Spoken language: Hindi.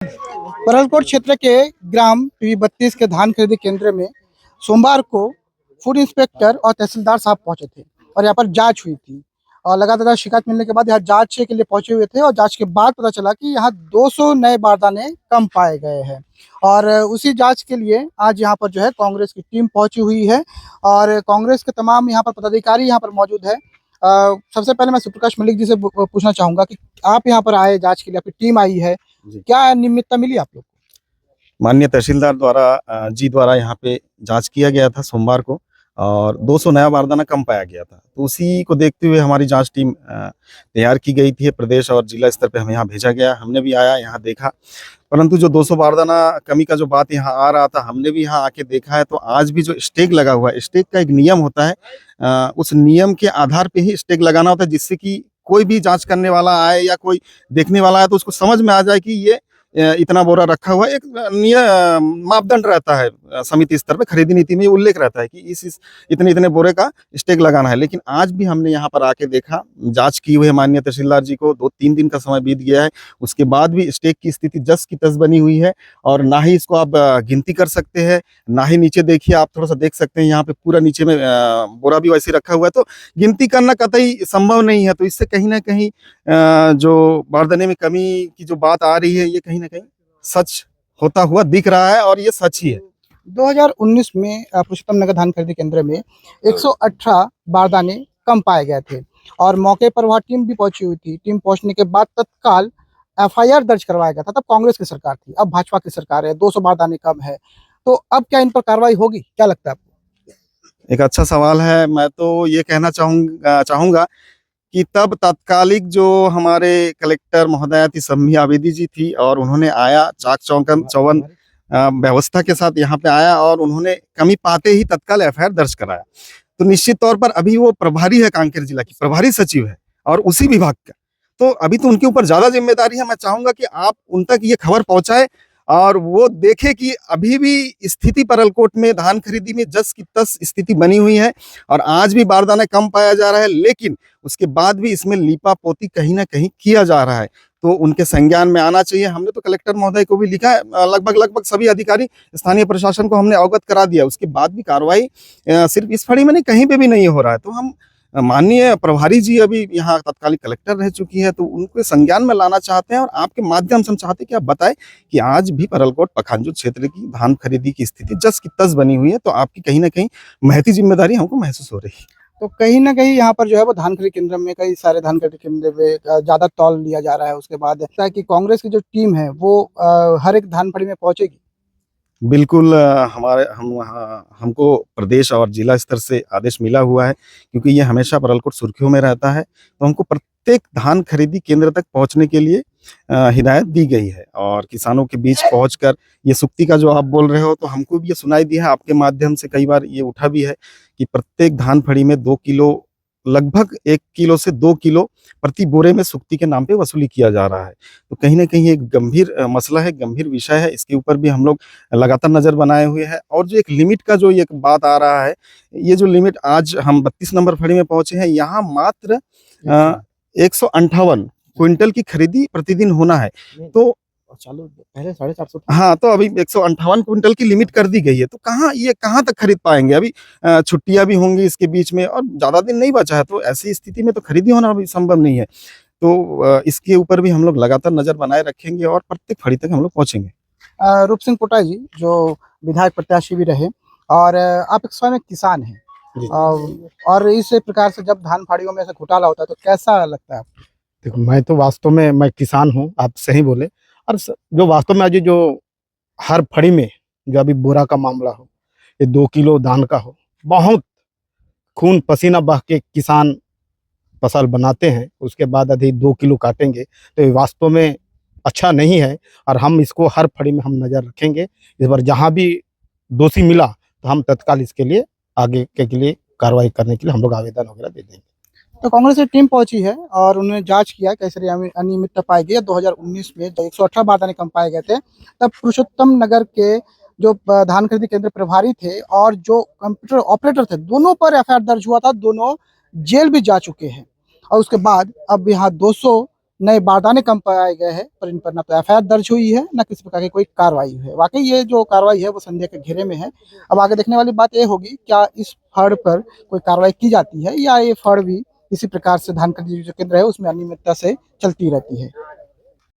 परलकोट क्षेत्र के ग्राम PV32 के धान खरीदी केंद्र में सोमवार को फूड इंस्पेक्टर और तहसीलदार साहब पहुंचे थे और यहाँ पर जांच हुई थी। और लगातार शिकायत मिलने के बाद यहाँ जांच के लिए पहुंचे हुए थे और जांच के बाद पता चला कि यहाँ 200 नए बारदाने कम पाए गए हैं। और उसी जांच के लिए आज यहाँ पर जो है कांग्रेस की टीम पहुंची हुई है और कांग्रेस के तमाम यहाँ पर पदाधिकारी यहाँ पर मौजूद है। सबसे पहले मैं सुप्रकाश मलिक जी से पूछना चाहूंगा कि आप यहाँ पर आए जांच के लिए, आपकी टीम आई है, क्या निमित्ता मिली आप लोग को? माननीय तहसीलदार द्वारा यहाँ पे जांच किया गया था सोमवार को और 200 नया बारदाना कम पाया गया था। तो उसी को देखते हुए हमारी जांच टीम तैयार की गई थी। प्रदेश और जिला स्तर पे हमें यहाँ भेजा गया, हमने भी आया यहाँ देखा। परंतु जो 200 बारदाना कमी का जो बात यहाँ आ रहा था, हमने भी यहाँ आके देखा है। तो आज भी जो स्टेक लगा हुआ है, स्टेक का एक नियम होता है, उस नियम के आधार पे ही स्टेक लगाना होता है, जिससे कि कोई भी जांच करने वाला आए या कोई देखने वाला आए तो उसको समझ में आ जाए कि ये इतना बोरा रखा हुआ है। एक मापदंड रहता है, समिति स्तर पे खरीदी नीति में उल्लेख रहता है कि इस इतने बोरे का स्टेक लगाना है। लेकिन आज भी हमने यहाँ पर आके देखा, जांच की हुई है माननीय तहसीलदार जी को, 2-3 दिन का समय बीत गया है, उसके बाद भी स्टेक की स्थिति जस की तस बनी हुई है। और ना ही इसको आप गिनती कर सकते हैं, ना ही नीचे देखिए, आप थोड़ा सा देख सकते हैं, यहाँ पे पूरा नीचे में बोरा भी वैसे रखा हुआ है, तो गिनती करना कतई संभव नहीं है। तो इससे कहीं ना कहीं जो बारदाने में कमी की जो बात आ रही है, ये कहीं ना कहीं सच होता हुआ दिख रहा है और ये सच ही है। 2019 में पुरुषोत्तम नगर धान खरीदी केंद्र में 118 बारदाने कम पाए गए थे और मौके पर वहाँ टीम भी पहुंची हुई थी। टीम पहुंचने के बाद तत्काल FIR दर्ज करवाया गया था। तब कांग्रेस की सरकार थी, अब भाजपा की सरकार है, 200 बारदाने कम है, तो अब क्या इन पर कार्रवाई होगी, क्या लगता है आपको? एक अच्छा सवाल है। मैं तो ये कहना चाहूंगा कि तब तात्कालिक जो हमारे कलेक्टर महोदया थी सम्मी आबिदी जी थी और उन्होंने आया चाक चौवन व्यवस्था के साथ यहाँ पे आया और उन्होंने कमी पाते ही तत्काल FIR दर्ज कराया। तो निश्चित तौर पर अभी वो प्रभारी है, कांकेर जिला की प्रभारी सचिव है और उसी विभाग का, तो अभी तो उनके ऊपर ज्यादा जिम्मेदारी है। मैं चाहूंगा कि आप उन तक ये खबर पहुंचाए और वो देखे कि अभी भी स्थिति परलकोट में धान खरीदी में जस की तस स्थिति बनी हुई है और आज भी बारदाना कम पाया जा रहा है, लेकिन उसके बाद भी इसमें लीपा पोती कहीं ना कहीं किया जा रहा है। तो उनके संज्ञान में आना चाहिए। हमने तो कलेक्टर महोदय को भी लिखा है, लगभग सभी अधिकारी स्थानीय प्रशासन को हमने अवगत करा दिया। उसके बाद भी कार्रवाई सिर्फ इस फड़ी में नहीं, कहीं पे भी नहीं हो रहा है। तो हम माननीय प्रभारी जी अभी यहाँ तत्कालिक कलेक्टर रह चुकी है, तो उनको संज्ञान में लाना चाहते हैं और आपके माध्यम से हम चाहते हैं कि आप बताएं कि आज भी परलकोट पखांजूर क्षेत्र की धान खरीदी की स्थिति जस की तस बनी हुई है। तो आपकी कहीं ना कहीं महती जिम्मेदारी हमको महसूस हो रही है। तो कहीं ना कहीं यहाँ पर जो है वो धान खरीदी केंद्र में, कई सारे धान खरीदी केंद्र में ज्यादा तौल लिया जा रहा है। उसके बाद कि कांग्रेस की जो टीम है वो हर एक धान फड़ी में पहुंचेगी। बिल्कुल, हमको प्रदेश और जिला स्तर से आदेश मिला हुआ है, क्योंकि ये हमेशा परलकोट सुर्खियों में रहता है। तो हमको प्रत्येक धान खरीदी केंद्र तक पहुंचने के लिए हिदायत दी गई है और किसानों के बीच पहुंचकर ये सुक्ति का जो आप बोल रहे हो, तो हमको भी ये सुनाई दिया है, आपके माध्यम से कई बार ये उठा भी है कि प्रत्येक धान फड़ी में 2 किलो, लगभग 1 किलो से 2 किलो प्रति बोरे में सुक्ति के नाम पे वसूली किया जा रहा है। तो कहीं ना कहीं एक गंभीर मसला है, गंभीर विषय है। इसके ऊपर भी हम लोग लगातार नजर बनाए हुए हैं। और जो एक लिमिट का जो एक बात आ रहा है, ये जो लिमिट आज हम 32 नंबर फड़ी में पहुंचे हैं, यहाँ मात्र 158 क्विंटल की खरीदी प्रतिदिन होना है। तो चलो पहले 450। हाँ, तो अभी 158 क्विंटल की लिमिट कर दी गई है। तो कहाँ तक खरीद पाएंगे? अभी छुट्टियां भी होंगी इसके बीच में और ज्यादा दिन नहीं बचा है। तो ऐसी स्थिति में तो खरीदी होना अभी संभव नहीं है। तो इसके ऊपर भी हम लोग लगातार नजर बनाए रखेंगे और प्रत्येक फड़ी तक हम लोग पहुंचेंगे। रूप सिंह पोटा जी जो विधायक प्रत्याशी भी रहे और आप एक स्वयं किसान हैं, और इस प्रकार से जब धान फाड़ियों में से घोटाला होता है तो कैसा लगता है आपको? देखो, मैं तो वास्तव में मैं किसान हूँ, आप सही बोले। और जो वास्तव में आज जो हर फड़ी में जो अभी बोरा का मामला हो, ये 2 किलो धान का हो, बहुत खून पसीना बहा के किसान फसल बनाते हैं, उसके बाद यदि 2 किलो काटेंगे तो ये वास्तव में अच्छा नहीं है। और हम इसको हर फड़ी में हम नज़र रखेंगे। इस बार जहाँ भी दोषी मिला तो हम तत्काल इसके लिए आगे के लिए कार्रवाई करने के लिए हम लोग आवेदन वगैरह दे देंगे। तो कांग्रेस की टीम पहुंची है और उन्होंने जांच किया कैसे अनियमितता पाई गई है। 2019 में जब 118 बारदाने कम पाए गए थे, तब पुरुषोत्तम नगर के जो धान खरीदी केंद्र प्रभारी थे और जो कंप्यूटर ऑपरेटर थे, दोनों पर FIR दर्ज हुआ था, दोनों जेल भी जा चुके हैं। और उसके बाद अब यहाँ 200 नए बारदाने कम पाए गए हैं, पर इन पर ना तो एफआईआर दर्ज हुई है, ना किसी प्रकार की कोई कार्रवाई हुई है। वाकई ये जो कार्रवाई है वो संदेह के घेरे में है। अब आगे देखने वाली बात ये होगी, क्या इस फड़ पर कोई कार्रवाई की जाती है या ये फड़ भी इसी प्रकार से धान खरीदी जो केंद्र है उसमें अनियमितता से चलती रहती है।